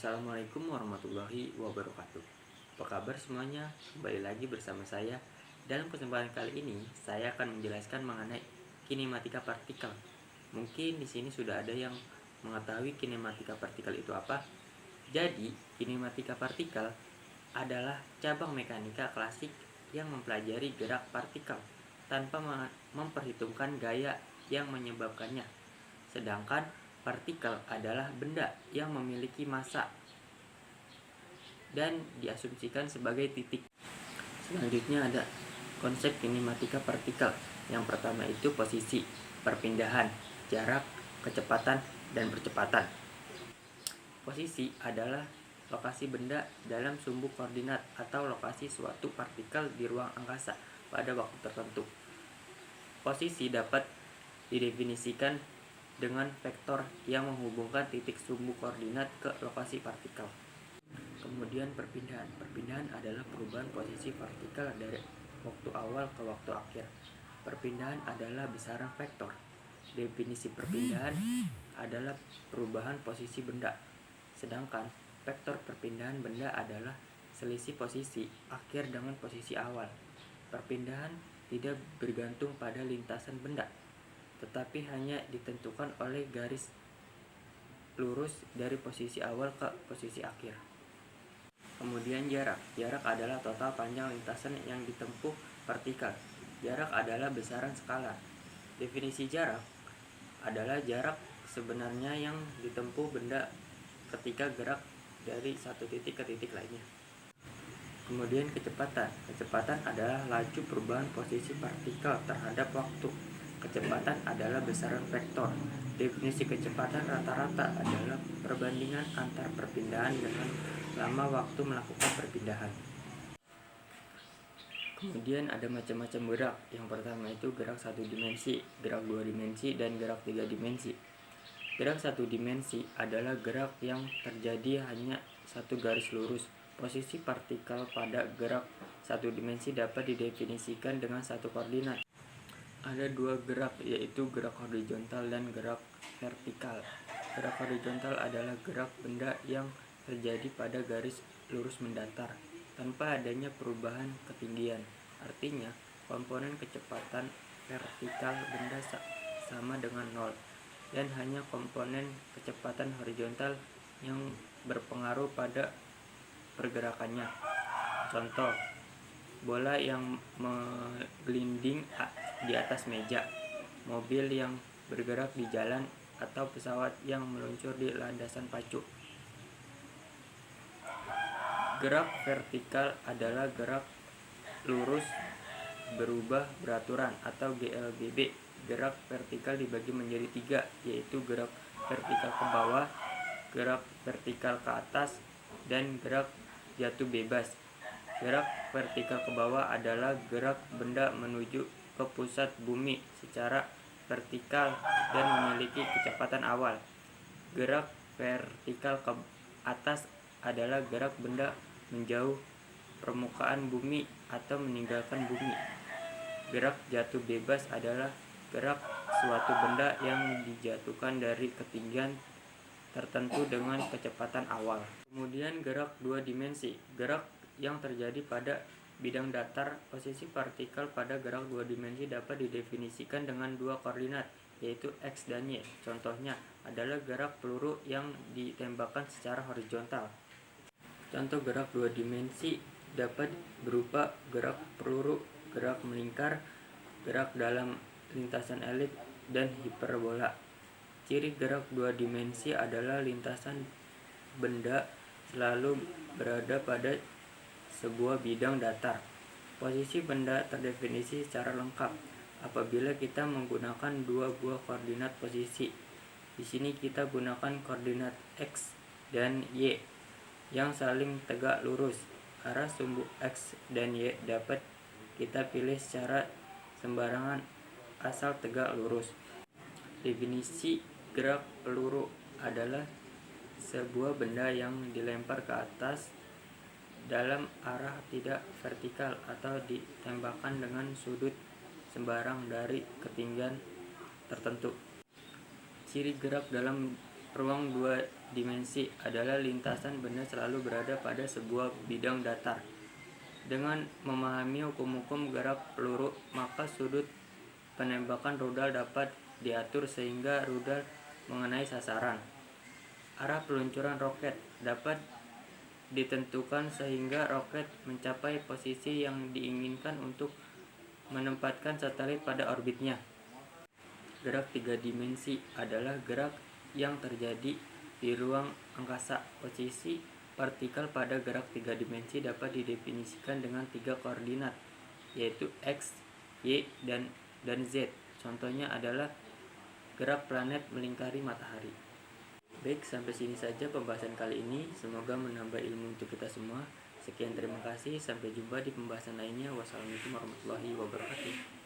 Assalamualaikum warahmatullahi wabarakatuh. Apa kabar semuanya? Kembali lagi bersama saya. Dalam kesempatan kali ini, saya akan menjelaskan mengenai kinematika partikel. Mungkin di sini sudah ada yang mengetahui kinematika partikel itu apa. Jadi, kinematika partikel adalah cabang mekanika klasik yang mempelajari gerak partikel tanpa memperhitungkan gaya yang menyebabkannya. Sedangkan partikel adalah benda yang memiliki massa dan diasumsikan sebagai titik. Selanjutnya ada konsep kinematika partikel. Yang pertama itu posisi, perpindahan, jarak, kecepatan, dan percepatan. Posisi adalah lokasi benda dalam sumbu koordinat atau lokasi suatu partikel di ruang angkasa pada waktu tertentu. Posisi dapat didefinisikan dengan vektor yang menghubungkan titik sumbu koordinat ke lokasi partikel. Kemudian perpindahan. Perpindahan adalah perubahan posisi partikel dari waktu awal ke waktu akhir. Perpindahan adalah besaran vektor. Definisi perpindahan adalah perubahan posisi benda. Sedangkan vektor perpindahan benda adalah selisih posisi akhir dengan posisi awal. Perpindahan tidak bergantung pada lintasan benda, tetapi hanya ditentukan oleh garis lurus dari posisi awal ke posisi akhir. Kemudian jarak. Jarak adalah total panjang lintasan yang ditempuh partikel. Jarak adalah besaran skalar. Definisi jarak adalah jarak sebenarnya yang ditempuh benda ketika gerak dari satu titik ke titik lainnya. Kemudian kecepatan. Kecepatan adalah laju perubahan posisi partikel terhadap waktu. Kecepatan adalah besaran vektor. Definisi kecepatan rata-rata adalah perbandingan antar perpindahan dengan lama waktu melakukan perpindahan. Kemudian ada macam-macam gerak. Yang pertama itu gerak satu dimensi, gerak dua dimensi, dan gerak tiga dimensi. Gerak satu dimensi adalah gerak yang terjadi hanya satu garis lurus. Posisi partikel pada gerak satu dimensi dapat didefinisikan dengan satu koordinat. Ada dua gerak, yaitu gerak horizontal dan gerak vertikal. Gerak horizontal adalah gerak benda yang terjadi pada garis lurus mendatar tanpa adanya perubahan ketinggian. Artinya, komponen kecepatan vertikal benda sama dengan 0 dan hanya komponen kecepatan horizontal yang berpengaruh pada pergerakannya. Contoh, bola yang menggelinding di atas meja, mobil yang bergerak di jalan, atau pesawat yang meluncur di landasan pacu. Gerak vertikal adalah gerak lurus berubah beraturan atau GLBB. Gerak vertikal dibagi menjadi 3, yaitu gerak vertikal ke bawah, gerak vertikal ke atas, dan gerak jatuh bebas. Gerak vertikal ke bawah adalah gerak benda menuju ke pusat bumi secara vertikal dan memiliki kecepatan awal. Gerak vertikal ke atas adalah gerak benda menjauh permukaan bumi atau meninggalkan bumi. Gerak jatuh bebas adalah gerak suatu benda yang dijatuhkan dari ketinggian tertentu dengan kecepatan awal. Kemudian gerak dua dimensi. Gerak yang terjadi pada bidang datar. Posisi partikel pada gerak dua dimensi dapat didefinisikan dengan dua koordinat, yaitu X dan Y. Contohnya adalah gerak peluru yang ditembakkan secara horizontal. Contoh gerak dua dimensi dapat berupa gerak peluru, gerak melingkar, gerak dalam lintasan elip, dan hiperbola. Ciri gerak dua dimensi adalah lintasan benda selalu berada pada sebuah bidang datar. Posisi benda terdefinisi secara lengkap apabila kita menggunakan dua buah koordinat posisi. Di sini kita gunakan koordinat X dan Y yang saling tegak lurus. Arah sumbu X dan Y dapat kita pilih secara sembarangan asal tegak lurus. Definisi gerak peluru adalah sebuah benda yang dilempar ke atas dalam arah tidak vertikal atau ditembakkan dengan sudut sembarang dari ketinggian tertentu. Ciri gerak dalam ruang dua dimensi adalah lintasan benda selalu berada pada sebuah bidang datar. Dengan memahami hukum-hukum gerak peluru, maka sudut penembakan rudal dapat diatur sehingga rudal mengenai sasaran. Arah peluncuran roket dapat ditentukan sehingga roket mencapai posisi yang diinginkan untuk menempatkan satelit pada orbitnya. Gerak tiga dimensi adalah gerak yang terjadi di ruang angkasa. Posisi partikel pada gerak tiga dimensi dapat didefinisikan dengan tiga koordinat, yaitu X, Y, dan Z. Contohnya adalah gerak planet melingkari matahari. Baik, sampai sini saja pembahasan kali ini. Semoga menambah ilmu untuk kita semua. Sekian, terima kasih. Sampai jumpa di pembahasan lainnya. Wassalamualaikum warahmatullahi wabarakatuh.